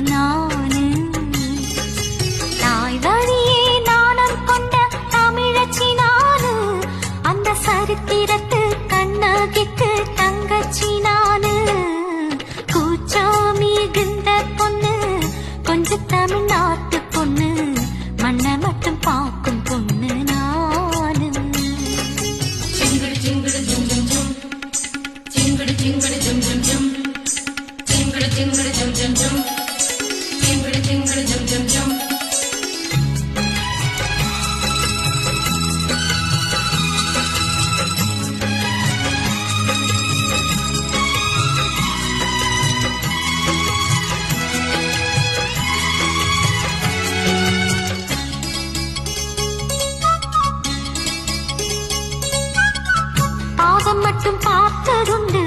நானு தாய் வழியே நாணம் கொண்ட தமிழச்சி நானு அந்த சரித்திரத்து கண்ணகிக்கு தங்கச்சி நானு கூச்சம் மிகுந்த பொண்ணு கொஞ்சம் தமிழ்நாட்டு பொண்ணு மண்ணை மட்டும் பார்க்கும் பொண்ணு நானு சிங்கடி சிங்கடி ஜும் ஜும் ஜும் சிங்கடி சிங்கடி ஜும் ஜும் ஜும் சிங்கடி சிங்கடி ஜும் ஜும் ஜும் சிங்கடி சிங்கடி ஜும் ஜும் ஜும் பாவம் மட்டும் பார்த்ததுண்டு